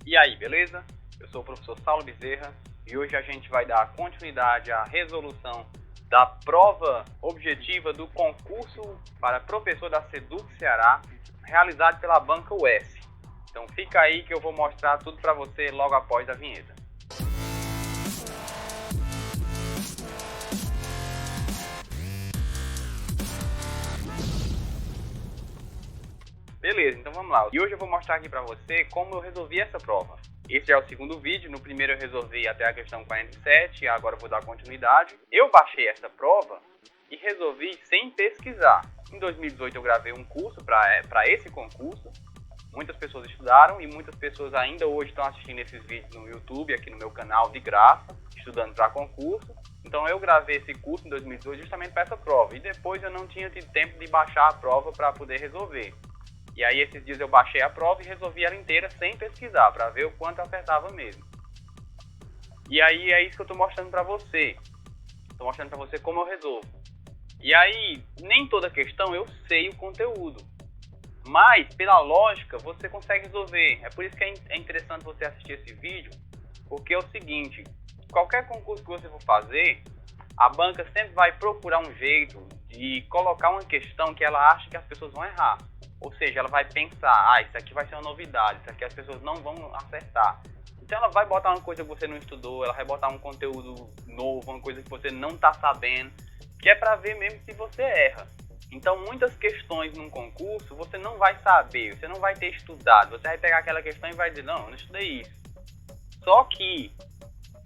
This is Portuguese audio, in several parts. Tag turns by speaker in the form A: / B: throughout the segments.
A: E aí, beleza? Eu sou o professor Saulo Bezerra e hoje a gente vai dar continuidade à resolução da prova objetiva do concurso para professor da SEDUC Ceará, realizado pela banca UF. Então fica aí que eu vou mostrar tudo para você logo após a vinheta. Beleza, então vamos lá. E hoje eu vou mostrar aqui para você como eu resolvi essa prova. Esse é o segundo vídeo. No primeiro eu resolvi até a questão 47 e agora eu vou dar continuidade. Eu baixei essa prova e resolvi sem pesquisar. Em 2018 eu gravei um curso para esse concurso. Muitas pessoas estudaram e muitas pessoas ainda hoje estão assistindo esses vídeos no YouTube, aqui no meu canal de graça, estudando para concurso. Então eu gravei esse curso em 2018 justamente para essa prova. E depois eu não tinha tido tempo de baixar a prova para poder resolver. E aí esses dias eu baixei a prova e resolvi ela inteira sem pesquisar, para ver o quanto eu acertava mesmo. E aí é isso que eu estou mostrando para você. Estou mostrando para você como eu resolvo. E aí, nem toda questão eu sei o conteúdo. Mas, pela lógica, você consegue resolver. É por isso que é interessante você assistir esse vídeo. Porque é o seguinte, qualquer concurso que você for fazer, a banca sempre vai procurar um jeito de colocar uma questão que ela acha que as pessoas vão errar. Ou seja, ela vai pensar, isso aqui vai ser uma novidade, isso aqui as pessoas não vão acertar. Então ela vai botar uma coisa que você não estudou, ela vai botar um conteúdo novo, uma coisa que você não está sabendo, que é para ver mesmo se você erra. Então muitas questões num concurso você não vai saber, você não vai ter estudado, você vai pegar aquela questão e vai dizer, não, eu não estudei isso. Só que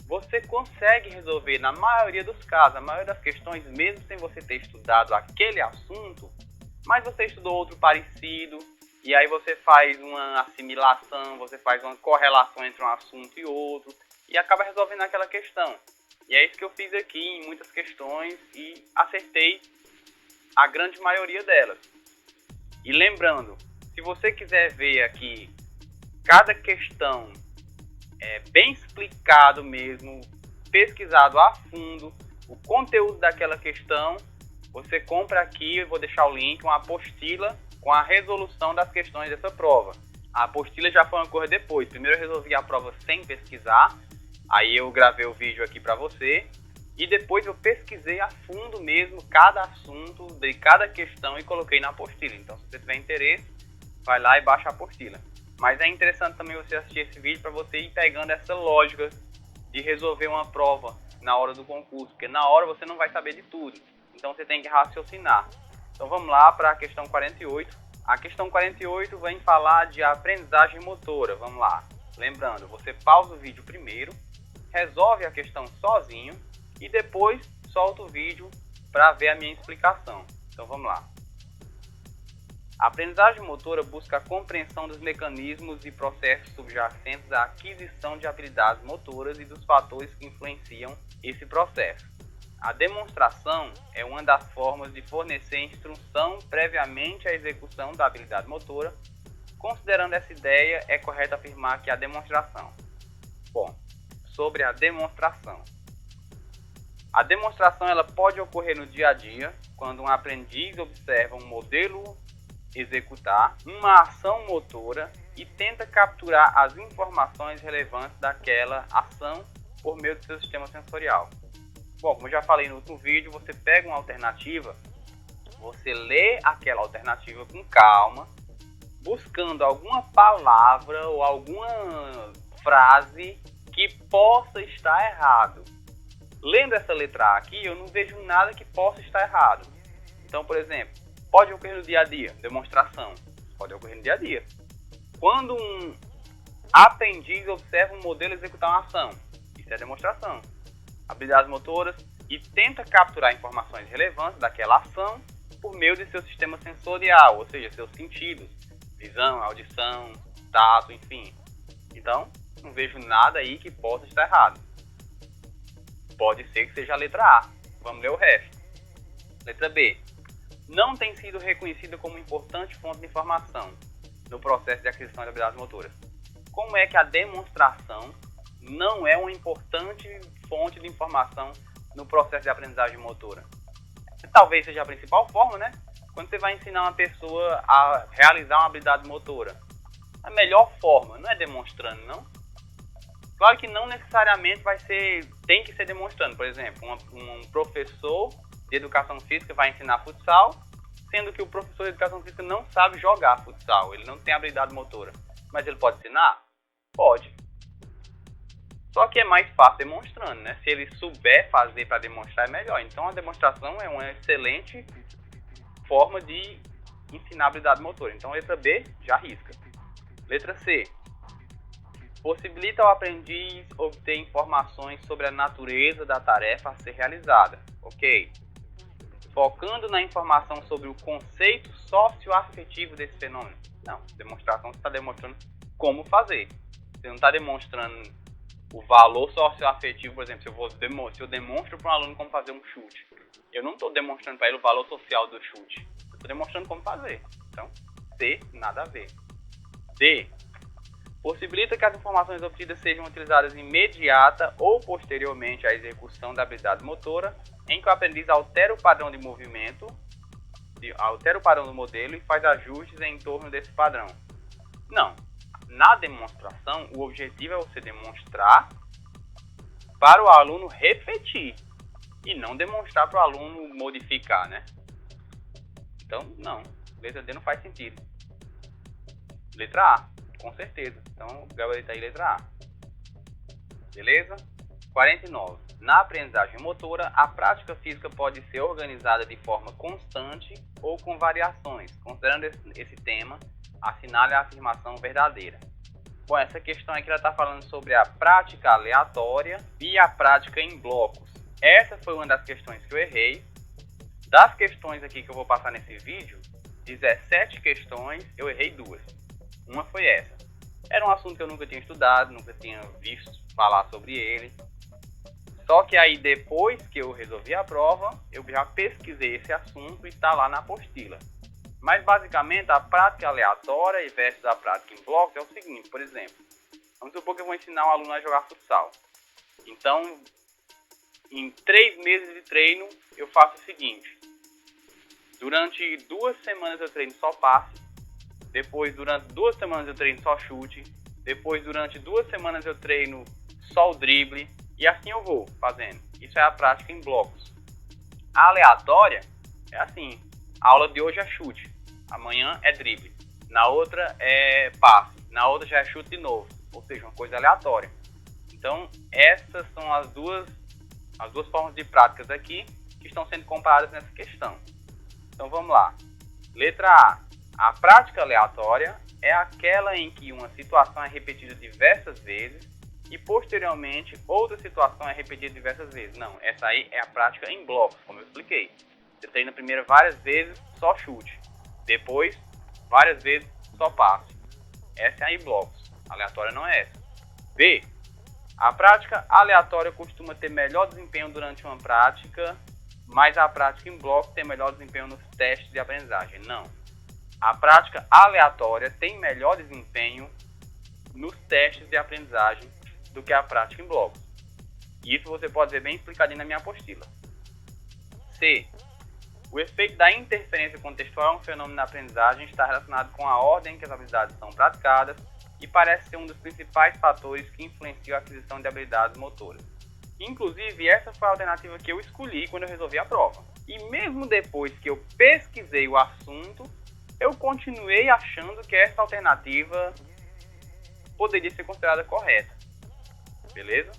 A: você consegue resolver na maioria dos casos, a maioria das questões, mesmo sem você ter estudado aquele assunto, mas você estudou outro parecido, e aí você faz uma assimilação, você faz uma correlação entre um assunto e outro, e acaba resolvendo aquela questão. E é isso que eu fiz aqui em muitas questões, e acertei a grande maioria delas. E lembrando, se você quiser ver aqui cada questão bem explicado mesmo, pesquisado a fundo, o conteúdo daquela questão, você compra aqui, eu vou deixar o link, uma apostila com a resolução das questões dessa prova. A apostila já foi uma coisa depois. Primeiro eu resolvi a prova sem pesquisar, aí eu gravei o vídeo aqui para você, e depois eu pesquisei a fundo mesmo cada assunto de cada questão e coloquei na apostila. Então se você tiver interesse, vai lá e baixa a apostila. Mas é interessante também você assistir esse vídeo para você ir pegando essa lógica de resolver uma prova na hora do concurso, porque na hora você não vai saber de tudo. Então você tem que raciocinar. Então vamos lá para a questão 48. A questão 48 vem falar de aprendizagem motora. Vamos lá. Lembrando, você pausa o vídeo primeiro, resolve a questão sozinho e depois solta o vídeo para ver a minha explicação. Então vamos lá. A aprendizagem motora busca a compreensão dos mecanismos e processos subjacentes à aquisição de habilidades motoras e dos fatores que influenciam esse processo. A demonstração é uma das formas de fornecer instrução previamente à execução da habilidade motora. Considerando essa ideia, é correto afirmar que a demonstração. Bom, sobre a demonstração. A demonstração ela pode ocorrer no dia a dia, quando um aprendiz observa um modelo executar uma ação motora e tenta capturar as informações relevantes daquela ação por meio do seu sistema sensorial. Bom, como eu já falei no último vídeo, você pega uma alternativa, você lê aquela alternativa com calma, buscando alguma palavra ou alguma frase que possa estar errado. Lendo essa letra A aqui, eu não vejo nada que possa estar errado. Então, por exemplo, pode ocorrer no dia a dia, demonstração, pode ocorrer no dia a dia. Quando um aprendiz observa um modelo executar uma ação, isso é demonstração. Habilidades motoras e tenta capturar informações relevantes daquela ação por meio de seu sistema sensorial, ou seja, seus sentidos, visão, audição, tato, enfim. Então, não vejo nada aí que possa estar errado. Pode ser que seja a letra A. Vamos ler o resto. Letra B. Não tem sido reconhecida como importante fonte de informação no processo de aquisição de habilidades motoras. Como é que a demonstração não é uma importante fonte de informação no processo de aprendizagem motora? Talvez seja a principal forma, né? Quando você vai ensinar uma pessoa a realizar uma habilidade motora, A melhor forma não é demonstrando, não? Claro que não necessariamente tem que ser demonstrando. Por exemplo, um professor de educação física vai ensinar futsal, sendo que o professor de educação física não sabe jogar futsal, ele não tem habilidade motora. Mas ele pode ensinar? Pode. Só que é mais fácil demonstrando, né? Se ele souber fazer para demonstrar, é melhor. Então a demonstração é uma excelente forma de ensinar habilidade motora. Então letra B, já risca. Letra C. Possibilita ao aprendiz obter informações sobre a natureza da tarefa a ser realizada. Ok. Focando na informação sobre o conceito socioafetivo desse fenômeno. Não, demonstração você está demonstrando como fazer. Você não está demonstrando o valor socioafetivo, por exemplo, se eu demonstro para um aluno como fazer um chute. Eu não estou demonstrando para ele o valor social do chute. Eu estou demonstrando como fazer. Então, C, nada a ver. D. Possibilita que as informações obtidas sejam utilizadas imediata ou posteriormente à execução da habilidade motora, em que o aprendiz altera o padrão de movimento, altera o padrão do modelo e faz ajustes em torno desse padrão. Não. Na demonstração, o objetivo é você demonstrar para o aluno repetir e não demonstrar para o aluno modificar, né? Então, não. Letra D não faz sentido. Letra A, com certeza. Então, gabarita aí, letra A. Beleza? 49. Na aprendizagem motora, a prática física pode ser organizada de forma constante ou com variações. Considerando esse tema, assinale a afirmação verdadeira. Bom, essa questão aqui ela está falando sobre a prática aleatória e a prática em blocos. Essa foi uma das questões que eu errei. Das questões aqui que eu vou passar nesse vídeo, 17 questões, eu errei 2. Uma foi essa. Era um assunto que eu nunca tinha estudado, nunca tinha visto falar sobre ele. Só que aí depois que eu resolvi a prova, eu já pesquisei esse assunto e está lá na apostila. Mas basicamente a prática aleatória versus a prática em blocos é o seguinte, por exemplo, vamos supor que eu vou ensinar um aluno a jogar futsal. Então, em 3 meses de treino, eu faço o seguinte: durante 2 semanas eu treino só passe, depois durante 2 semanas eu treino só chute, depois durante 2 semanas eu treino só o drible, e assim eu vou fazendo. Isso é a prática em blocos. A aleatória é assim: a aula de hoje é chute, amanhã é drible, na outra é passe, na outra já é chute de novo, ou seja, uma coisa aleatória. Então essas são as duas formas de práticas aqui que estão sendo comparadas nessa questão. Então vamos lá. Letra A. A prática aleatória é aquela em que uma situação é repetida diversas vezes e posteriormente outra situação é repetida diversas vezes. Não, essa aí é a prática em blocos, como eu expliquei. Você treina primeiro várias vezes só chute, depois várias vezes só passe. Essa é a em blocos. Aleatória não é essa. B. A prática aleatória costuma ter melhor desempenho durante uma prática, mas a prática em bloco tem melhor desempenho nos testes de aprendizagem. Não. A prática aleatória tem melhor desempenho nos testes de aprendizagem do que a prática em blocos. Isso você pode ver bem explicadinho na minha apostila. C. O efeito da interferência contextual é um fenômeno na aprendizagem, está relacionado com a ordem em que as habilidades são praticadas e parece ser um dos principais fatores que influenciam a aquisição de habilidades motoras. Inclusive, essa foi a alternativa que eu escolhi quando eu resolvi a prova. E mesmo depois que eu pesquisei o assunto, eu continuei achando que essa alternativa poderia ser considerada correta. Beleza?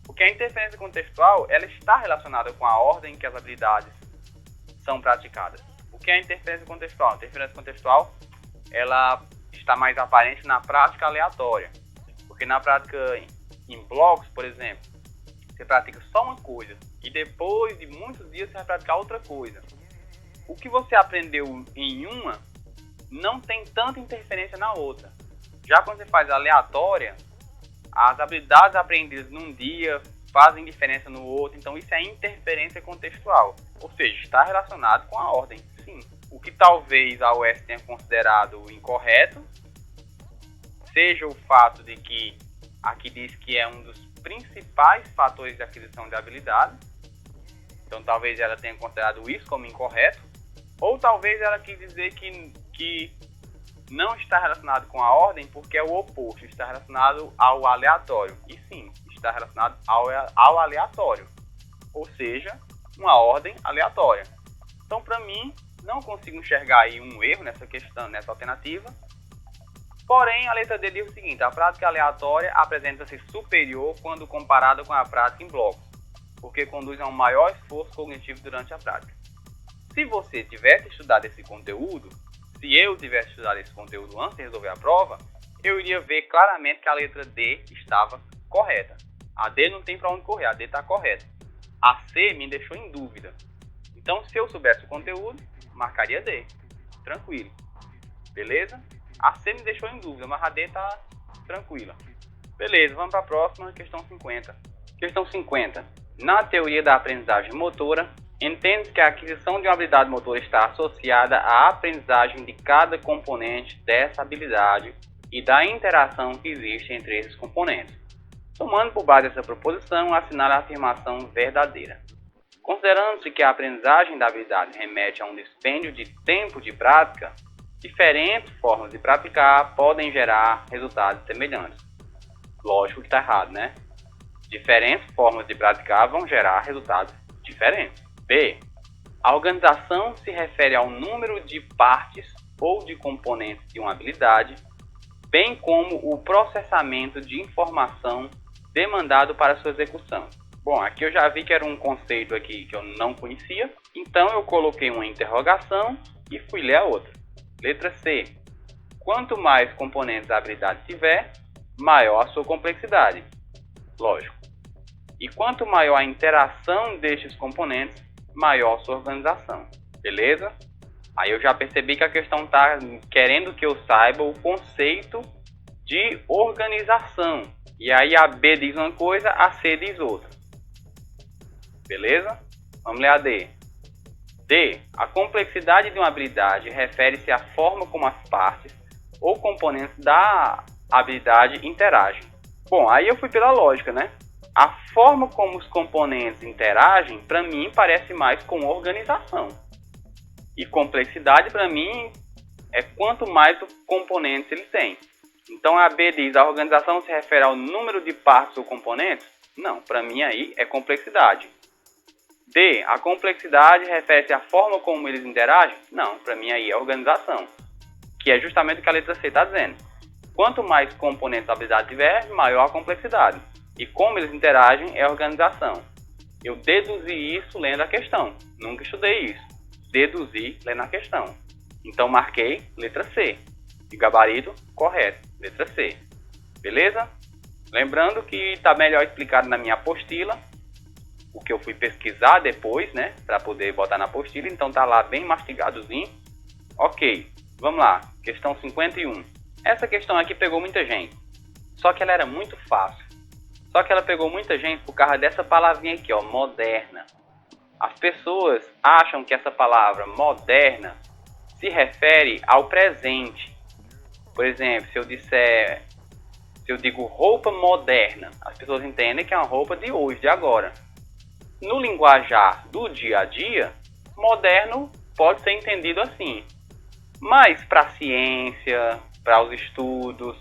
A: Porque a interferência contextual ela está relacionada com a ordem em que as habilidades são praticadas. O que é a interferência contextual? A interferência contextual ela está mais aparente na prática aleatória. Porque na prática em blocos, por exemplo, você pratica só uma coisa e depois de muitos dias você vai praticar outra coisa. O que você aprendeu em uma não tem tanta interferência na outra. Já quando você faz aleatória, as habilidades aprendidas num dia fazem diferença no outro, então isso é interferência contextual. Ou seja, está relacionado com a ordem, sim. O que talvez a UES tenha considerado incorreto seja o fato de que aqui diz que é um dos principais fatores de aquisição de habilidade. Então talvez ela tenha considerado isso como incorreto. Ou talvez ela quis dizer que não está relacionado com a ordem porque é o oposto, está relacionado ao aleatório. E sim, está relacionado ao aleatório, ou seja, uma ordem aleatória. Então, para mim, não consigo enxergar aí um erro nessa questão, nessa alternativa. Porém, a letra D diz o seguinte: a prática aleatória apresenta-se superior quando comparada com a prática em blocos, porque conduz a um maior esforço cognitivo durante a prática. Se você tivesse estudado esse conteúdo, se eu tivesse estudado esse conteúdo antes de resolver a prova, eu iria ver claramente que a letra D estava correta. A D não tem para onde correr, a D está correta. A C me deixou em dúvida. Então, se eu soubesse o conteúdo, marcaria D. Tranquilo. Beleza? A C me deixou em dúvida, mas a D está tranquila. Beleza, vamos para a próxima, questão 50. Questão 50. Na teoria da aprendizagem motora, entende-se que a aquisição de uma habilidade motora está associada à aprendizagem de cada componente dessa habilidade e da interação que existe entre esses componentes. Tomando por base essa proposição, assinale a afirmação verdadeira. Considerando-se que a aprendizagem da habilidade remete a um dispêndio de tempo de prática, diferentes formas de praticar podem gerar resultados semelhantes. Lógico que está errado, né? Diferentes formas de praticar vão gerar resultados diferentes. B. A organização se refere ao número de partes ou de componentes de uma habilidade, bem como o processamento de informação demandado para sua execução. Bom, aqui eu já vi que era um conceito aqui que eu não conhecia, então eu coloquei uma interrogação e fui ler a outra. Letra C. Quanto mais componentes a habilidade tiver, maior a sua complexidade. Lógico. E quanto maior a interação destes componentes, maior a sua organização. Beleza? Aí eu já percebi que a questão está querendo que eu saiba o conceito de organização. E aí a B diz uma coisa, a C diz outra. Beleza? Vamos ler a D. D. A complexidade de uma habilidade refere-se à forma como as partes ou componentes da habilidade interagem. Bom, aí eu fui pela lógica, né? A forma como os componentes interagem, para mim, parece mais com organização. E complexidade, para mim, é quanto mais componentes ele tem. Então, a B diz, a organização se refere ao número de partes ou componentes? Não, para mim aí é complexidade. D, a complexidade refere-se à forma como eles interagem? Não, para mim aí é organização. Que é justamente o que a letra C está dizendo. Quanto mais componentes a habilidade tiver, maior a complexidade. E como eles interagem é organização. Eu deduzi isso lendo a questão. Nunca estudei isso. Deduzi lendo a questão. Então marquei letra C. E gabarito correto, letra C. Beleza? Lembrando que está melhor explicado na minha apostila. O que eu fui pesquisar depois, né? Para poder botar na apostila. Então tá lá bem mastigadozinho. Ok, vamos lá. Questão 51. Essa questão aqui pegou muita gente. Só que ela era muito fácil. Só que ela pegou muita gente por causa dessa palavrinha aqui, ó, moderna. As pessoas acham que essa palavra moderna se refere ao presente. Por exemplo, se eu digo roupa moderna, as pessoas entendem que é uma roupa de hoje, de agora. No linguajar do dia a dia, moderno pode ser entendido assim. Mas para a ciência, para os estudos,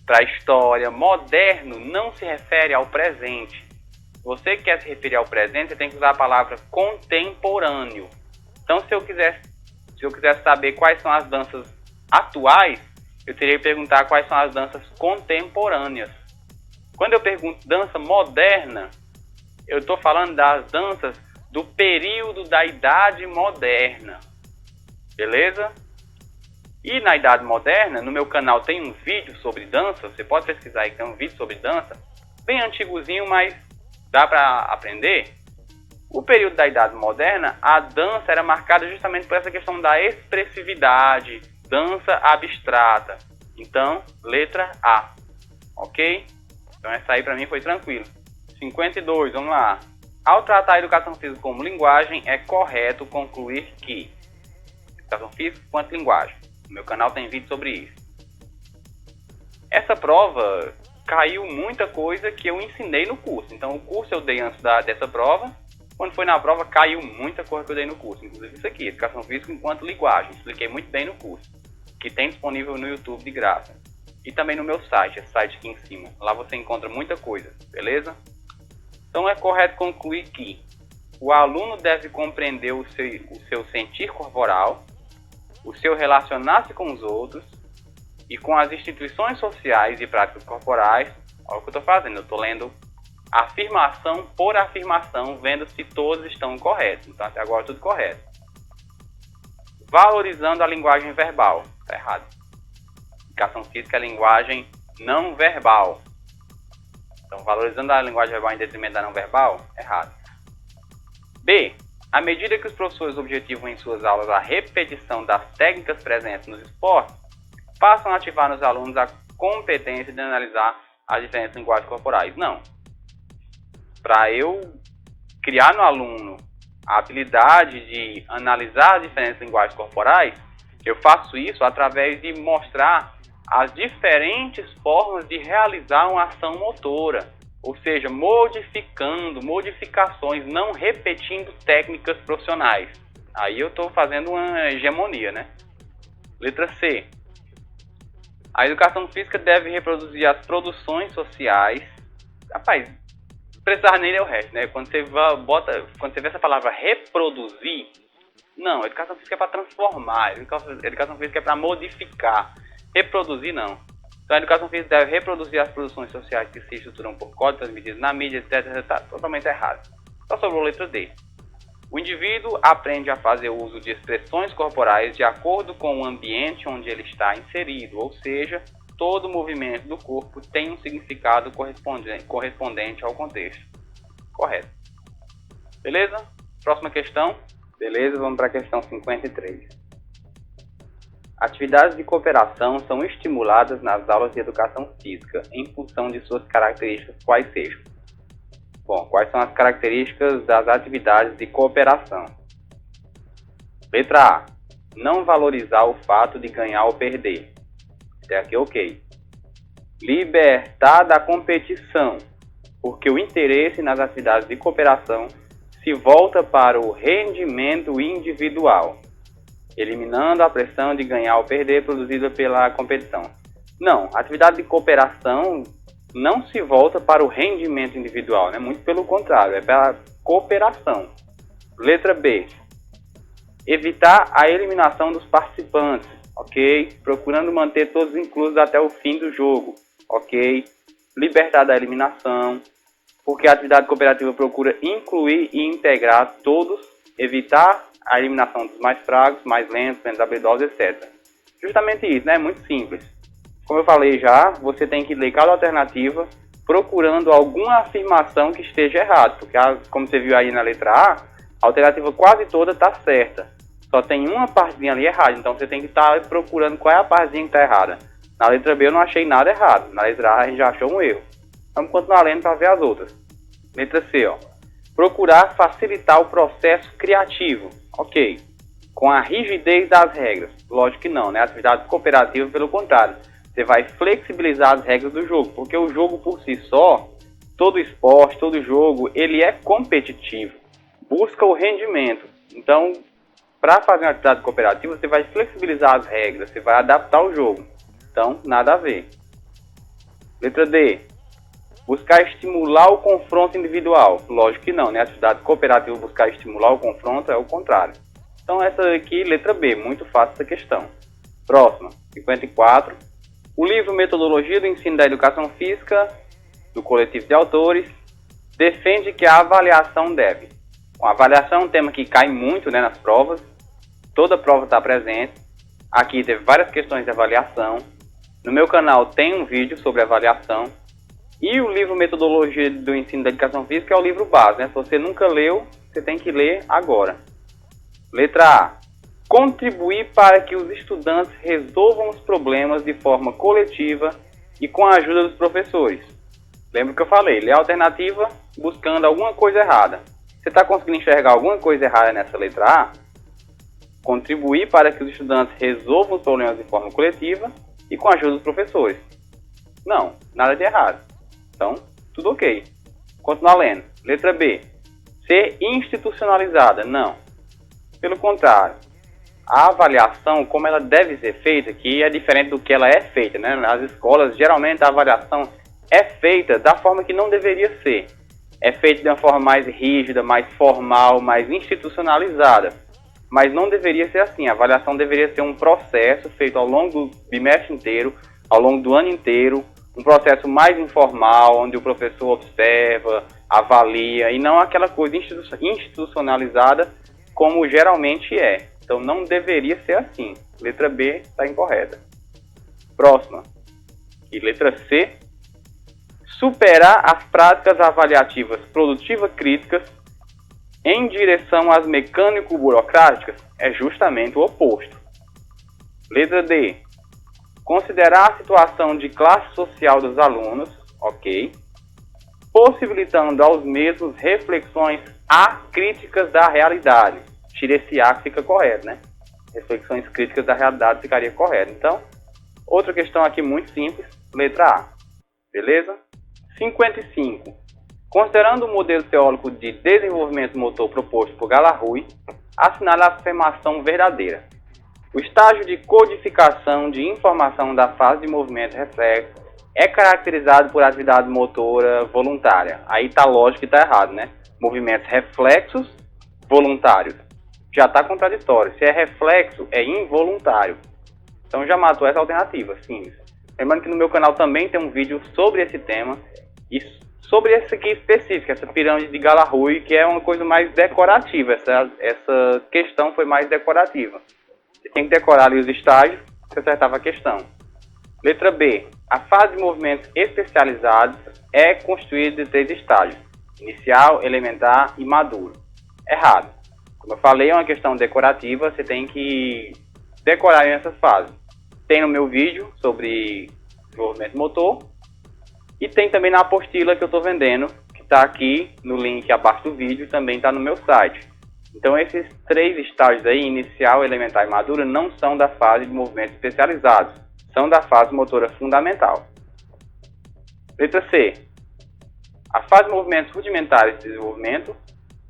A: para a história, moderno não se refere ao presente. Se você quer se referir ao presente, você tem que usar a palavra contemporâneo. Então, se eu quiser saber quais são as danças atuais, eu teria que perguntar quais são as danças contemporâneas. Quando eu pergunto dança moderna, eu estou falando das danças do período da Idade Moderna. Beleza? E na Idade Moderna, no meu canal tem um vídeo sobre dança, você pode pesquisar aí que tem um vídeo sobre dança, bem antigozinho, mas dá para aprender. O período da Idade Moderna, a dança era marcada justamente por essa questão da expressividade, dança abstrata. Então, letra A, ok? Então essa aí para mim foi tranquilo. 52, vamos lá. Ao tratar a educação física como linguagem, é correto concluir que educação física quanto linguagem. No meu canal tem vídeo sobre isso. Essa prova caiu muita coisa que eu ensinei no curso. Então o curso eu dei antes dessa prova. Quando foi na prova caiu muita coisa que eu dei no curso. Inclusive isso aqui, educação física enquanto linguagem. Expliquei muito bem no curso. que tem disponível no YouTube de graça. E também no meu site, esse site aqui em cima. Lá você encontra muita coisa, beleza? Então é correto concluir que o aluno deve compreender o seu sentir corporal, o seu relacionar-se com os outros e com as instituições sociais e práticas corporais. Olha o que eu estou fazendo, eu estou lendo afirmação por afirmação, vendo se todos estão corretos. Então até agora tudo correto. Valorizando a linguagem verbal. Está errado. Educação física é linguagem não verbal. Então valorizando a linguagem verbal em detrimento da não verbal, errado. B. À medida que os professores objetivam em suas aulas a repetição das técnicas presentes nos esportes, passam a ativar nos alunos a competência de analisar as diferentes linguagens corporais. Não. Para eu criar no aluno a habilidade de analisar as diferentes linguagens corporais, eu faço isso através de mostrar as diferentes formas de realizar uma ação motora. Ou seja, modificações, não repetindo técnicas profissionais. Aí eu estou fazendo uma hegemonia, né? Letra C. A educação física deve reproduzir as produções sociais. Rapaz, não precisava nem ler o resto, né? Quando você vê essa palavra reproduzir, não, educação física é para transformar, educação física é para modificar. Reproduzir, não. Então, a educação física deve reproduzir as produções sociais que se estruturam por códigos transmitidos na mídia, etc. Está totalmente errado. Só sobrou a letra D. O indivíduo aprende a fazer uso de expressões corporais de acordo com o ambiente onde ele está inserido, ou seja, todo movimento do corpo tem um significado correspondente ao contexto. Correto. Beleza? Próxima questão. Beleza, vamos para a questão 53. Atividades de cooperação são estimuladas nas aulas de educação física em função de suas características quais sejam. Bom, quais são as características das atividades de cooperação? Letra A. Não valorizar o fato de ganhar ou perder. Até aqui ok. Libertar da competição, porque o interesse nas atividades de cooperação se volta para o rendimento individual, eliminando a pressão de ganhar ou perder produzida pela competição. Não, a atividade de cooperação não se volta para o rendimento individual, né? Muito pelo contrário, é para a cooperação. Letra B. Evitar a eliminação dos participantes, ok? Procurando manter todos inclusos até o fim do jogo, ok? Libertar da eliminação, porque a atividade cooperativa procura incluir e integrar todos, evitar a eliminação dos mais fracos, mais lentos, menos habilidosos, etc. Justamente isso, né? É muito simples. Como eu falei já, você tem que ler cada alternativa procurando alguma afirmação que esteja errada, porque como você viu aí na letra A, a alternativa quase toda está certa. Só tem uma partezinha ali errada, então você tem que estar procurando qual é a partezinha que está errada. Na letra B eu não achei nada errado, na letra A a gente já achou um erro. Vamos continuar lendo para ver as outras. Letra C, ó. Procurar facilitar o processo criativo. Ok. Com a rigidez das regras. Lógico que não, né? Atividade cooperativa, pelo contrário. Você vai flexibilizar as regras do jogo, porque o jogo por si só, todo esporte, todo jogo, ele é competitivo. Busca o rendimento. Então, para fazer uma atividade cooperativa, você vai flexibilizar as regras, você vai adaptar o jogo. Então, nada a ver. Letra D. Buscar estimular o confronto individual. Lógico que não, né? A atividade cooperativa buscar estimular o confronto é o contrário. Então essa aqui, letra B, muito fácil essa questão. Próxima, 54. O livro Metodologia do Ensino da Educação Física, do coletivo de autores, defende que a avaliação deve. A avaliação é um tema que cai muito, né, nas provas. Toda prova está presente. Aqui teve várias questões de avaliação. No meu canal tem um vídeo sobre avaliação. E o livro Metodologia do Ensino da Educação Física é o livro base, né? Se você nunca leu, você tem que ler agora. Letra A. Contribuir para que os estudantes resolvam os problemas de forma coletiva e com a ajuda dos professores. Lembra que eu falei? Lê a alternativa buscando alguma coisa errada. Você está conseguindo enxergar alguma coisa errada nessa letra A? Contribuir para que os estudantes resolvam os problemas de forma coletiva e com a ajuda dos professores. Não, nada de errado. Então, tudo ok. Continuar lendo. Letra B. Ser institucionalizada. Não. Pelo contrário. a avaliação, como ela deve ser feita, que é diferente do que ela é feita, né? Nas escolas, geralmente a avaliação é feita da forma que não deveria ser. É feita de uma forma mais rígida, mais formal, mais institucionalizada. Mas não deveria ser assim. A avaliação deveria ser um processo feito ao longo do bimestre inteiro, ao longo do ano inteiro, um processo mais informal, onde o professor observa, avalia, e não aquela coisa institucionalizada como geralmente é. Então não deveria ser assim. Letra B está incorreta. Próxima. E letra C. Superar as práticas avaliativas produtivas críticas em direção às mecânico-burocráticas é justamente o oposto. Letra D. Considerar a situação de classe social dos alunos, ok, possibilitando aos mesmos reflexões acríticas da realidade. Tira esse A que fica correto, né? Reflexões críticas da realidade ficaria correto. Então, outra questão aqui muito simples, letra A. Beleza? 55. Considerando o modelo teórico de desenvolvimento motor proposto por Galarrui, assinale a afirmação verdadeira. O estágio de codificação de informação da fase de movimento reflexo é caracterizado por atividade motora voluntária. Aí está lógico que está errado, né? Movimentos reflexos voluntários. Já está contraditório. Se é reflexo, é involuntário. Então já matou essa alternativa, simples. Lembrando que no meu canal também tem um vídeo sobre esse tema e sobre esse aqui específico, essa pirâmide de Galarrui, que é uma coisa mais decorativa. Essa questão foi mais decorativa. Você tem que decorar ali os estágios, você acertava a questão. Letra B. A fase de movimentos especializados é constituída de 3 estágios: inicial, elementar e maduro. Errado. Como eu falei, é uma questão decorativa, você tem que decorar essas fases. Tem no meu vídeo sobre desenvolvimento motor e tem também na apostila que eu estou vendendo, que está aqui no link abaixo do vídeo, também está no meu site. Então esses 3 estágios aí, inicial, elementar e madura, não são da fase de movimentos especializados, são da fase motora fundamental. Letra C. A fase de movimentos rudimentares de desenvolvimento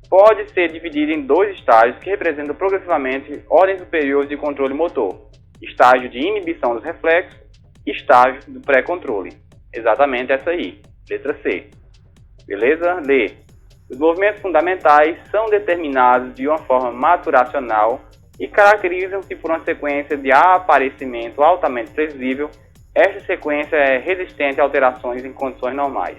A: pode ser dividida em 2 estágios que representam progressivamente ordens superiores de controle motor: estágio de inibição dos reflexos e estágio do pré-controle. Exatamente essa aí, letra C. Beleza? D. Os movimentos fundamentais são determinados de uma forma maturacional e caracterizam-se por uma sequência de aparecimento altamente previsível. Esta sequência é resistente a alterações em condições normais.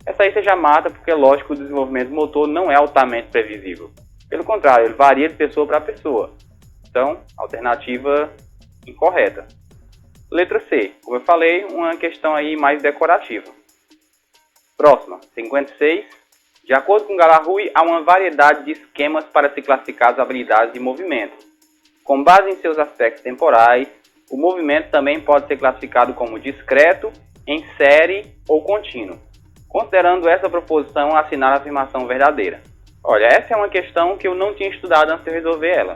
A: Essa aí você já mata, porque é lógico que o desenvolvimento motor não é altamente previsível. Pelo contrário, ele varia de pessoa para pessoa. Então, alternativa incorreta. Letra C. Como eu falei, uma questão aí mais decorativa. Próxima, 56. De acordo com Galarrui, há uma variedade de esquemas para se classificar as habilidades de movimento. Com base em seus aspectos temporais, o movimento também pode ser classificado como discreto, em série ou contínuo. Considerando essa proposição, assinar a afirmação verdadeira. Olha, essa é uma questão que eu não tinha estudado antes de resolver ela.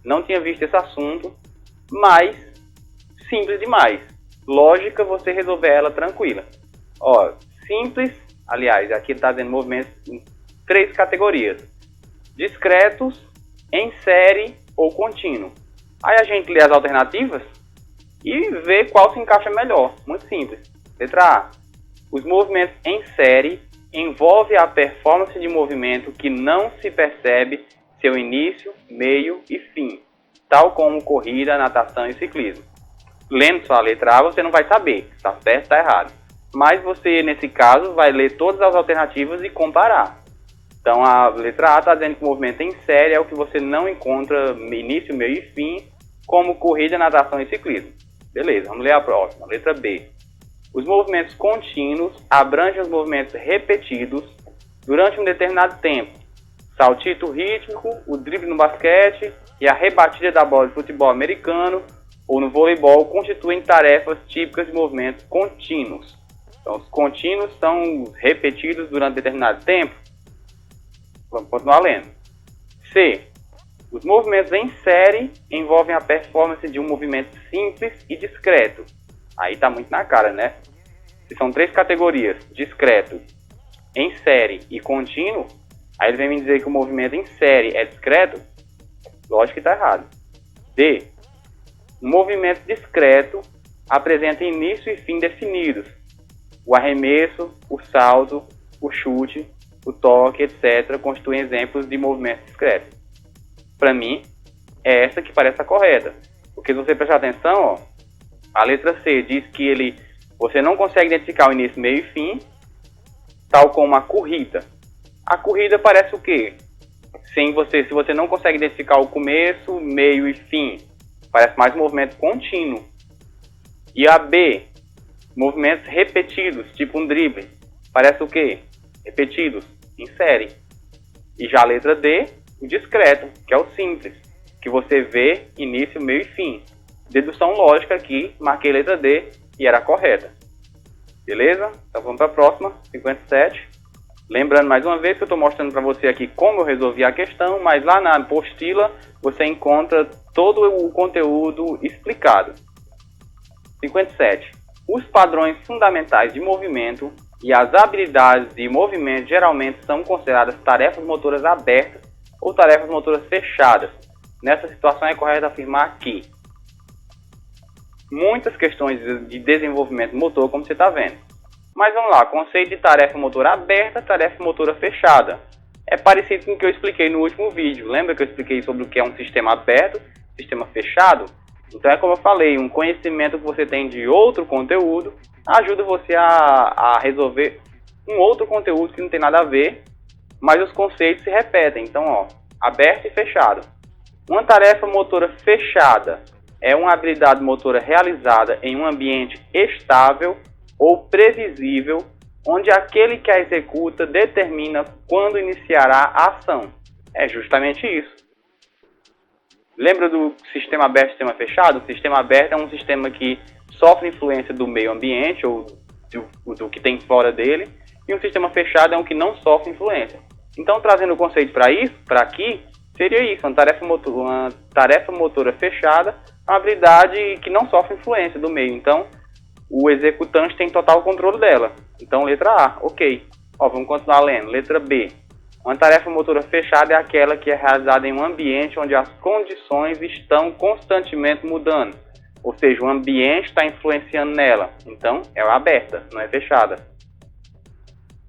A: Não tinha visto esse assunto, mas simples demais. Lógica, você resolver ela tranquila. Ó, simples, aliás, aqui está dizendo movimentos em 3 categorias: discretos, em série ou contínuo. Aí a gente lê as alternativas e vê qual se encaixa melhor. Muito simples. Letra A. Os movimentos em série envolvem a performance de movimento que não se percebe seu início, meio e fim, tal como corrida, natação e ciclismo. Lendo só a letra A, você não vai saber se está certo ou está errado. Mas você, nesse caso, vai ler todas as alternativas e comparar. Então a letra A está dizendo que o movimento em série é o que você não encontra início, meio e fim, como corrida, natação e ciclismo. Beleza, vamos ler a próxima. Letra B. Os movimentos contínuos abrangem os movimentos repetidos durante um determinado tempo. Saltito rítmico, o drible no basquete e a rebatida da bola de futebol americano ou no voleibol constituem tarefas típicas de movimentos contínuos. Então, os contínuos são repetidos durante determinado tempo. Vamos continuar lendo. C. Os movimentos em série envolvem a performance de um movimento simples e discreto. Aí está muito na cara, né? Se são 3 categorias, discreto, em série e contínuo, aí ele vem me dizer que o movimento em série é discreto, lógico que está errado. D. Um movimento discreto apresenta início e fim definidos. O arremesso, o salto, o chute, o toque, etc. constituem exemplos de movimentos discretos. Para mim, é essa que parece a correta. Porque se você prestar atenção, ó, a letra C diz que você não consegue identificar o início, meio e fim, tal como a corrida. A corrida parece o quê? Se você não consegue identificar o começo, meio e fim, parece mais um movimento contínuo. E a B, movimentos repetidos, tipo um drible, parece o quê? Repetidos, em série. E já a letra D, o discreto, que é o simples, que você vê início, meio e fim. Dedução lógica aqui, marquei a letra D e era a correta. Beleza? Então vamos para a próxima, 57. Lembrando mais uma vez que eu estou mostrando para você aqui como eu resolvi a questão, mas lá na apostila você encontra todo o conteúdo explicado. 57. Os padrões fundamentais de movimento e as habilidades de movimento geralmente são consideradas tarefas motoras abertas ou tarefas motoras fechadas. Nessa situação é correto afirmar que muitas questões de desenvolvimento motor, como você está vendo. Mas vamos lá, conceito de tarefa motora aberta, tarefa motora fechada. É parecido com o que eu expliquei no último vídeo. Lembra que eu expliquei sobre o que é um sistema aberto, sistema fechado? Então é como eu falei, um conhecimento que você tem de outro conteúdo ajuda você a resolver um outro conteúdo que não tem nada a ver, mas os conceitos se repetem. Então, ó, aberto e fechado. Uma tarefa motora fechada é uma habilidade motora realizada em um ambiente estável ou previsível, onde aquele que a executa determina quando iniciará a ação. É justamente isso. Lembra do sistema aberto e sistema fechado? O sistema aberto é um sistema que sofre influência do meio ambiente ou do que tem fora dele, e um sistema fechado é um que não sofre influência. Então, trazendo o conceito para aqui, seria isso, uma tarefa motora fechada, uma habilidade que não sofre influência do meio. Então, o executante tem total controle dela. Então, letra A, ok. Ó, vamos continuar lendo. Letra B. Uma tarefa motora fechada é aquela que é realizada em um ambiente onde as condições estão constantemente mudando. Ou seja, o ambiente está influenciando nela. Então, é aberta, não é fechada.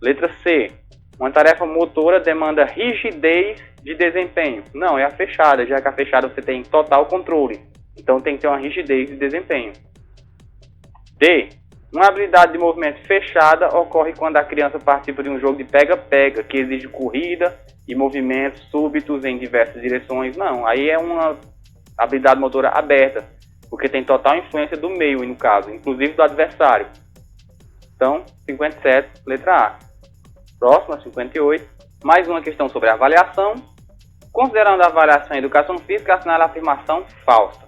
A: Letra C. Uma tarefa motora demanda rigidez de desempenho. Não, é a fechada, já que a fechada você tem total controle. Então, tem que ter uma rigidez de desempenho. D. Uma habilidade de movimento fechada ocorre quando a criança participa de um jogo de pega-pega, que exige corrida e movimentos súbitos em diversas direções. Não, aí é uma habilidade motora aberta, porque tem total influência do meio, no caso, inclusive do adversário. Então, 57, letra A. Próxima, 58. Mais uma questão sobre avaliação. Considerando a avaliação em educação física, assinale a afirmação falsa.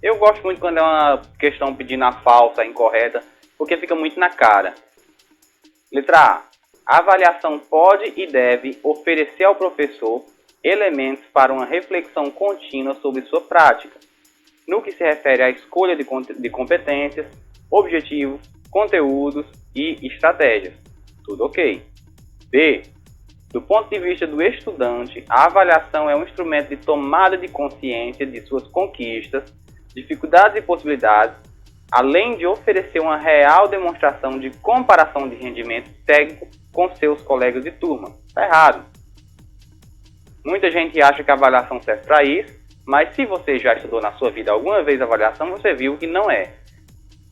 A: Eu gosto muito quando é uma questão pedindo a falsa, a incorreta, porque fica muito na cara. Letra A. A avaliação pode e deve oferecer ao professor elementos para uma reflexão contínua sobre sua prática, no que se refere à escolha de competências, objetivos, conteúdos e estratégias. Tudo ok. B. Do ponto de vista do estudante, a avaliação é um instrumento de tomada de consciência de suas conquistas, dificuldades e possibilidades, além de oferecer uma real demonstração de comparação de rendimento técnico com seus colegas de turma. Está errado. Muita gente acha que a avaliação serve para isso, mas se você já estudou na sua vida alguma vez a avaliação, você viu que não é.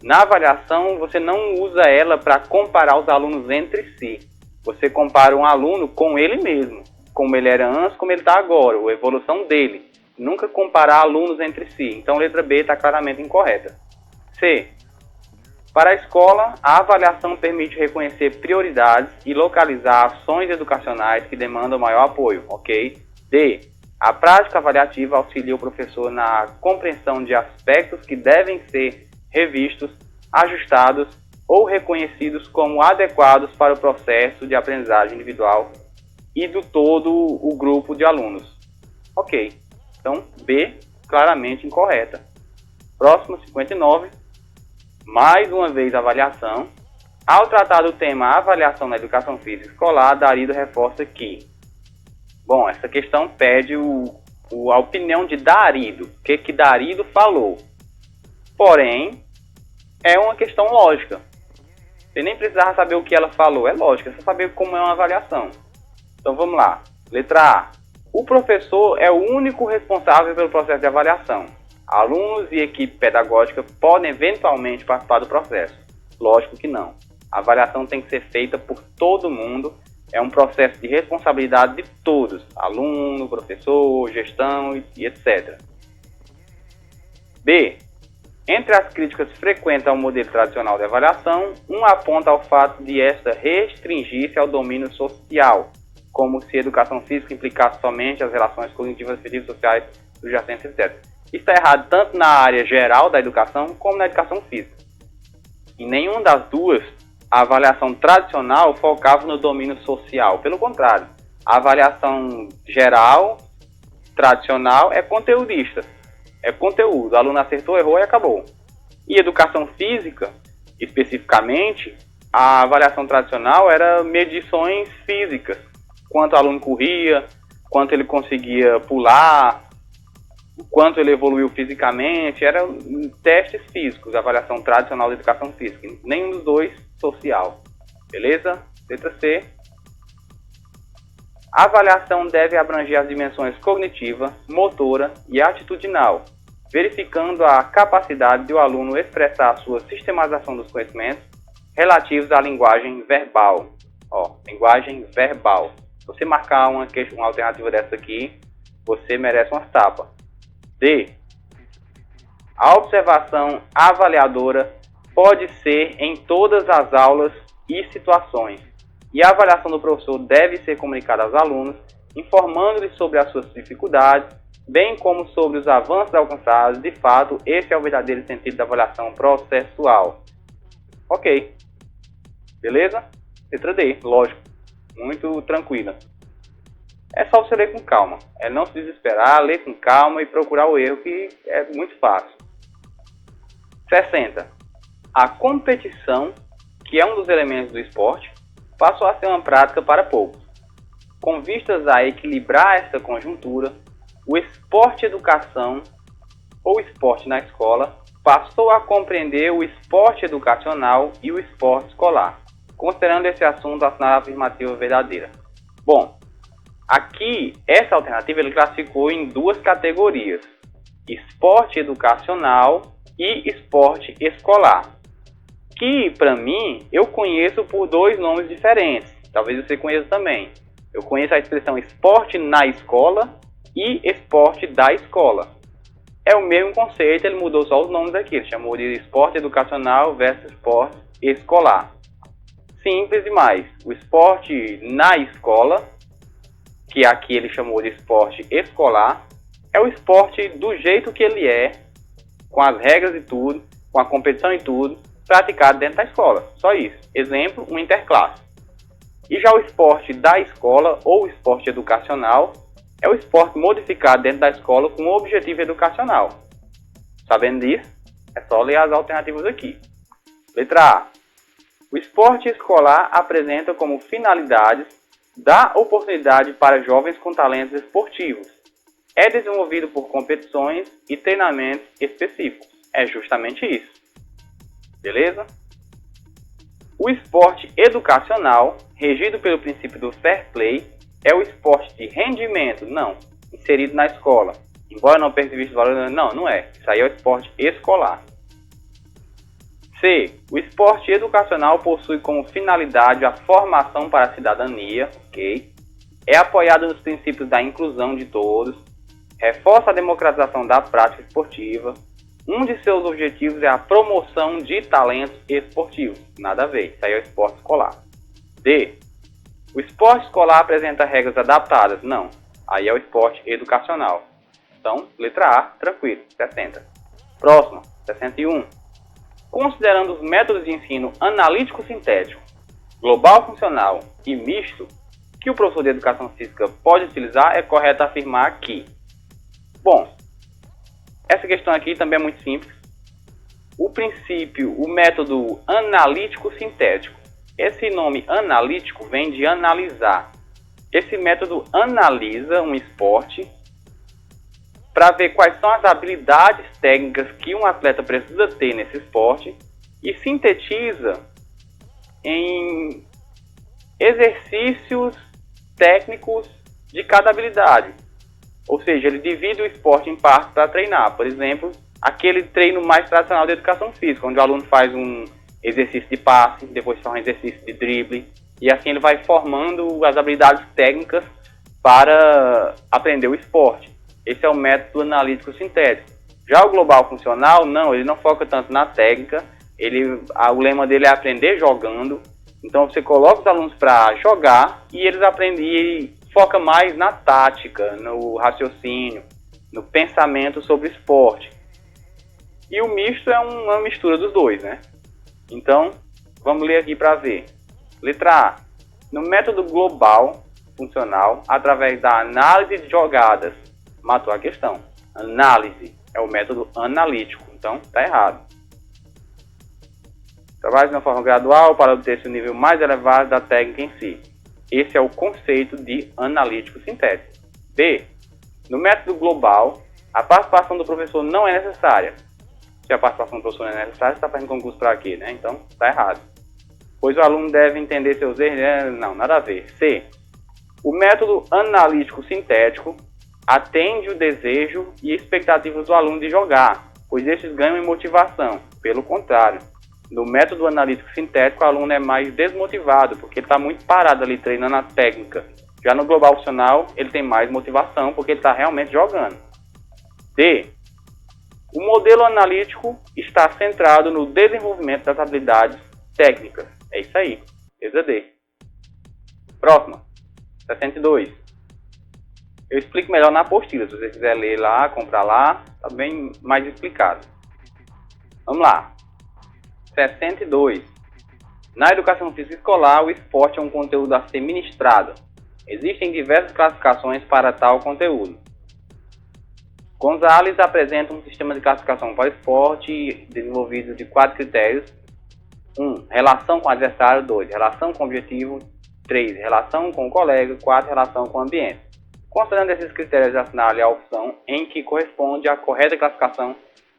A: Na avaliação, você não usa ela para comparar os alunos entre si. Você compara um aluno com ele mesmo, como ele era antes, como ele está agora, a evolução dele. Nunca comparar alunos entre si. Então, letra B está claramente incorreta. C. Para a escola, a avaliação permite reconhecer prioridades e localizar ações educacionais que demandam maior apoio, ok? D. A prática avaliativa auxilia o professor na compreensão de aspectos que devem ser revistos, ajustados ou reconhecidos como adequados para o processo de aprendizagem individual e do todo o grupo de alunos. Ok. Então, B, claramente incorreta. Próximo, 59. Mais uma vez, avaliação. Ao tratar do tema avaliação na educação física escolar, Darido reforça que... Bom, essa questão pede a opinião de Darido, o que Darido falou. Porém, é uma questão lógica. Você nem precisava saber o que ela falou, é lógico, é só saber como é uma avaliação. Então vamos lá. Letra A. O professor é o único responsável pelo processo de avaliação. Alunos e equipe pedagógica podem eventualmente participar do processo. Lógico que não. A avaliação tem que ser feita por todo mundo. É um processo de responsabilidade de todos. Aluno, professor, gestão e etc. B. Entre as críticas frequentes ao modelo tradicional de avaliação, aponta ao fato de esta restringir-se ao domínio social, como se a educação física implicasse somente as relações cognitivas, afetivas, sociais, subjacentes, etc. Isso está errado tanto na área geral da educação como na educação física. Em nenhuma das duas, a avaliação tradicional focava no domínio social. Pelo contrário, a avaliação geral, tradicional, é conteudista. É conteúdo. O aluno acertou, errou e acabou. E educação física, especificamente, a avaliação tradicional era medições físicas. Quanto o aluno corria, quanto ele conseguia pular, quanto ele evoluiu fisicamente, eram testes físicos, a avaliação tradicional da educação física. Nenhum dos dois social. Beleza? Letra C. A avaliação deve abranger as dimensões cognitiva, motora e atitudinal, verificando a capacidade do aluno expressar a sua sistematização dos conhecimentos relativos à linguagem verbal. Linguagem verbal. Se você marcar uma alternativa dessa aqui, você merece uma tapa. D. A observação avaliadora pode ser em todas as aulas e situações, e a avaliação do professor deve ser comunicada aos alunos, informando-lhes sobre as suas dificuldades, bem como sobre os avanços alcançados. De fato, esse é o verdadeiro sentido da avaliação processual. Ok. Beleza? Letra D, lógico. Muito tranquila. É só você ler com calma. É não se desesperar, ler com calma e procurar o erro, que é muito fácil. 60. A competição, que é um dos elementos do esporte, passou a ser uma prática para poucos. Com vistas a equilibrar esta conjuntura, o esporte-educação, ou esporte na escola, passou a compreender o esporte educacional e o esporte escolar, considerando esse assunto assinar a afirmativa verdadeira. Bom, aqui, essa alternativa ele classificou em duas categorias: esporte educacional e esporte escolar. Que, para mim, eu conheço por dois nomes diferentes. Talvez você conheça também. Eu conheço a expressão esporte na escola e esporte da escola. É o mesmo conceito, ele mudou só os nomes aqui. Ele chamou de esporte educacional versus esporte escolar. Simples demais. O esporte na escola, que aqui ele chamou de esporte escolar, é o esporte do jeito que ele é, com as regras e tudo, com a competição e tudo, praticado dentro da escola. Só isso. Exemplo, um interclasse. E já o esporte da escola, ou esporte educacional, é o esporte modificado dentro da escola com objetivo educacional. Sabendo disso, é só ler as alternativas aqui. Letra A. O esporte escolar apresenta como finalidades dar oportunidade para jovens com talentos esportivos. É desenvolvido por competições e treinamentos específicos. É justamente isso. Beleza? O esporte educacional, regido pelo princípio do fair play, é o esporte de rendimento, não, inserido na escola. Embora não percebesse valor, não é. Isso aí é o esporte escolar. C. O esporte educacional possui como finalidade a formação para a cidadania, ok? É apoiado nos princípios da inclusão de todos, reforça a democratização da prática esportiva. Um de seus objetivos é a promoção de talentos esportivos. Nada a ver, isso aí é o esporte escolar. D. O esporte escolar apresenta regras adaptadas. Não, aí é o esporte educacional. Então, letra A, tranquilo, 60. Próximo, 61. Considerando os métodos de ensino analítico-sintético, global funcional e misto que o professor de educação física pode utilizar, é correto afirmar que... Bom, essa questão aqui também é muito simples. O princípio, o método analítico-sintético. Esse nome analítico vem de analisar. Esse método analisa um esporte para ver quais são as habilidades técnicas que um atleta precisa ter nesse esporte e sintetiza em exercícios técnicos de cada habilidade. Ou seja, ele divide o esporte em partes para treinar. Por exemplo, aquele treino mais tradicional de educação física, onde o aluno faz um exercício de passe, depois faz um exercício de drible, e assim ele vai formando as habilidades técnicas para aprender o esporte. Esse é o método analítico sintético. Já o global funcional, não, ele não foca tanto na técnica, o lema dele é aprender jogando. Então você coloca os alunos para jogar e eles aprendem, e foca mais na tática, no raciocínio, no pensamento sobre esporte. E o misto é uma mistura dos dois, né? Então, vamos ler aqui para ver. Letra A. No método global funcional, através da análise de jogadas. Matou a questão. Análise é o método analítico, então está errado. Trabalha de uma forma gradual para obter-se o nível mais elevado da técnica em si. Esse é o conceito de analítico sintético. B. No método global, a participação do professor não é necessária. Se a participação do professor não é necessária, você está fazendo concurso para quê, né? Então, está errado. Pois o aluno deve entender seus erros. Não, nada a ver. C. O método analítico sintético atende o desejo e expectativas do aluno de jogar, pois estes ganham em motivação. Pelo contrário, no método analítico sintético, o aluno é mais desmotivado, porque ele está muito parado ali treinando a técnica. Já no global funcional, ele tem mais motivação, porque ele está realmente jogando. D. O modelo analítico está centrado no desenvolvimento das habilidades técnicas. É isso aí. Letra D. Próxima. 62. Eu explico melhor na apostila. Se você quiser ler lá, comprar lá, está bem mais explicado. Vamos lá. 62. Na educação física escolar, o esporte é um conteúdo a ser ministrado. Existem diversas classificações para tal conteúdo. Gonzalez apresenta um sistema de classificação para o esporte desenvolvido de 4 critérios. 1. Relação com o adversário. 2. Relação com o objetivo. 3. Relação com o colega. 4. Relação com o ambiente. Considerando esses critérios, assinale a opção em que corresponde à correta classificação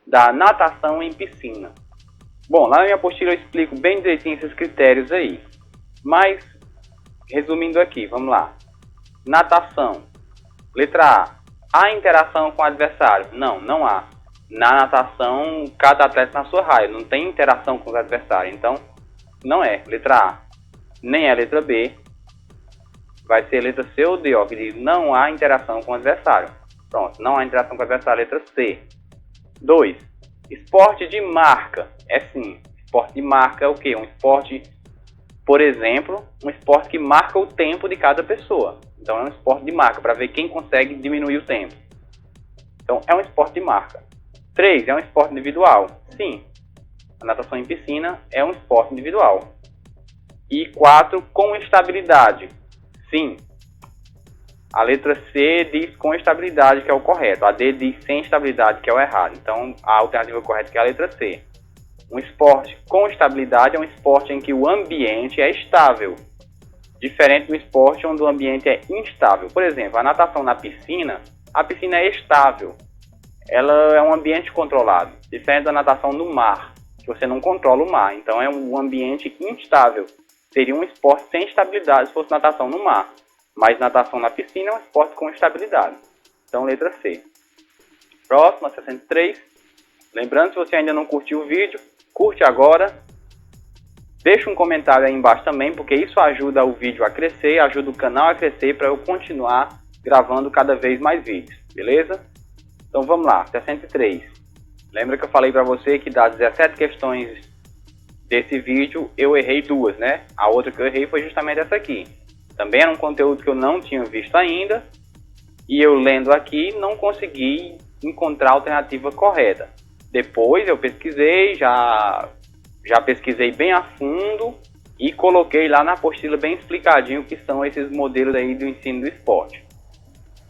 A: da natação em piscina. Bom, lá na minha apostila eu explico bem direitinho esses critérios aí. Mas, resumindo aqui, vamos lá. Natação. Letra A. Há interação com o adversário? Não, não há. Na natação, cada atleta na sua raia. Não tem interação com os adversários. Então, não é. Letra A. Nem é letra B. Vai ser letra C ou D, ó, que diz não há interação com o adversário. Pronto, não há interação com o adversário. Letra C. 2. Esporte de marca. É sim. Esporte de marca é o quê? Um esporte, por exemplo, um esporte que marca o tempo de cada pessoa. Então é um esporte de marca, para ver quem consegue diminuir o tempo. Então é um esporte de marca. 3. É um esporte individual. Sim. A natação em piscina é um esporte individual. E 4. Com estabilidade. Sim. A letra C diz com estabilidade, que é o correto. A D diz sem estabilidade, que é o errado. Então, a alternativa correta que é a letra C. Um esporte com estabilidade é um esporte em que o ambiente é estável. Diferente do esporte onde o ambiente é instável. Por exemplo, a natação na piscina, a piscina é estável. Ela é um ambiente controlado. Diferente da natação no mar, que você não controla o mar. Então, é um ambiente instável. Seria um esporte sem estabilidade se fosse natação no mar. Mas natação na piscina é um esporte com estabilidade. Então, letra C. Próxima, 63. Lembrando, se você ainda não curtiu o vídeo, curte agora. Deixa um comentário aí embaixo também, porque isso ajuda o vídeo a crescer, ajuda o canal a crescer para eu continuar gravando cada vez mais vídeos, beleza? Então vamos lá, 63. Lembra que eu falei para você que das 17 questões desse vídeo, eu errei 2, né? A outra que eu errei foi justamente essa aqui. Também era um conteúdo que eu não tinha visto ainda, e eu lendo aqui não consegui encontrar a alternativa correta. Depois eu pesquisei, já pesquisei bem a fundo e coloquei lá na apostila bem explicadinho o que são esses modelos aí do ensino do esporte.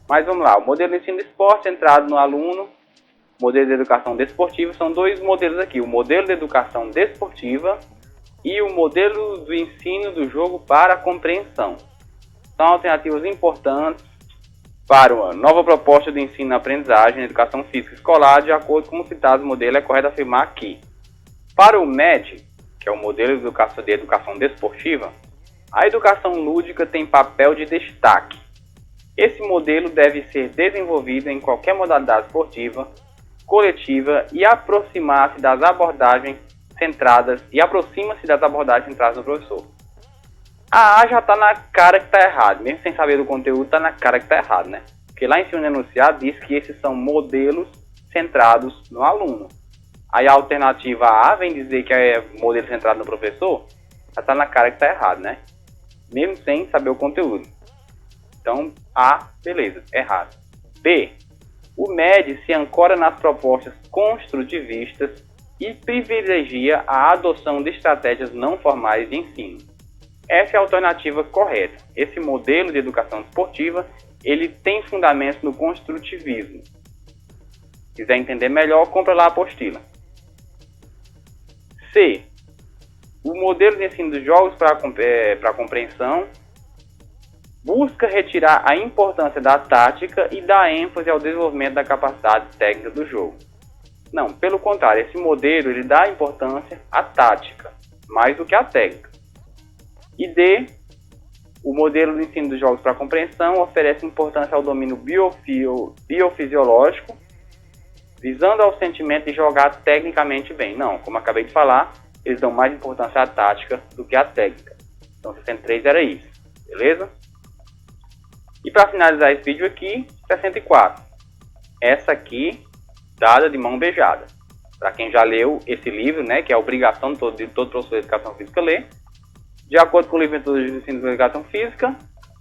A: Mas vamos lá, o modelo de ensino do esporte centrado no aluno, modelo de educação desportiva, são dois modelos aqui, o modelo de educação desportiva e o modelo do ensino do jogo para a compreensão. São alternativas importantes para uma nova proposta de ensino-aprendizagem na educação física escolar, de acordo com o citado modelo, é correto afirmar que, para o MED, que é o modelo de educação desportiva, a educação lúdica tem papel de destaque. Esse modelo deve ser desenvolvido em qualquer modalidade esportiva, coletiva e aproxima-se das abordagens centradas no professor. A A já está na cara que está errado, mesmo sem saber do conteúdo, está na cara que está errado, né? Porque lá em cima no enunciado diz que esses são modelos centrados no aluno. Aí a alternativa A vem dizer que é modelo centrado no professor, já está na cara que está errado, né? Mesmo sem saber o conteúdo. Então, A, beleza, errado. B, o MED se ancora nas propostas construtivistas e privilegia a adoção de estratégias não formais de ensino. Essa é a alternativa correta. Esse modelo de educação desportiva, ele tem fundamentos no construtivismo. Se quiser entender melhor, compra lá a apostila. C, o modelo de ensino dos jogos para compreensão busca retirar a importância da tática e dar ênfase ao desenvolvimento da capacidade técnica do jogo. Não, pelo contrário, esse modelo ele dá importância à tática, mais do que à técnica. E D, o modelo de ensino dos jogos para compreensão oferece importância ao domínio biofisiológico, visando ao sentimento de jogar tecnicamente bem. Não, como acabei de falar, eles dão mais importância à tática do que à técnica. Então 63 era isso, beleza? E para finalizar esse vídeo aqui, 64. Essa aqui, dada de mão beijada. Para quem já leu esse livro, né, que é a obrigação de todo professor de educação física ler, de acordo com o livro Metodologia de Ensino de Educação Física,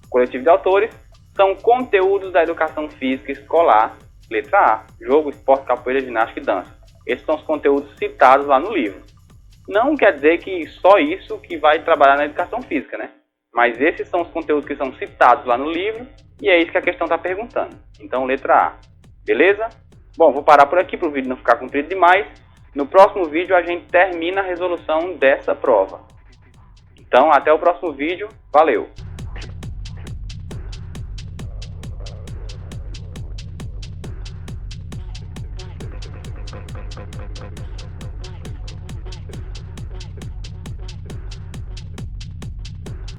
A: coletivo de autores, são conteúdos da educação física escolar, letra A, jogo, esporte, capoeira, ginástica e dança. Esses são os conteúdos citados lá no livro. Não quer dizer que só isso que vai trabalhar na educação física, né? Mas esses são os conteúdos que são citados lá no livro e é isso que a questão está perguntando. Então, letra A. Beleza? Bom, vou parar por aqui para o vídeo não ficar comprido demais. No próximo vídeo a gente termina a resolução dessa prova. Então, até o próximo vídeo. Valeu!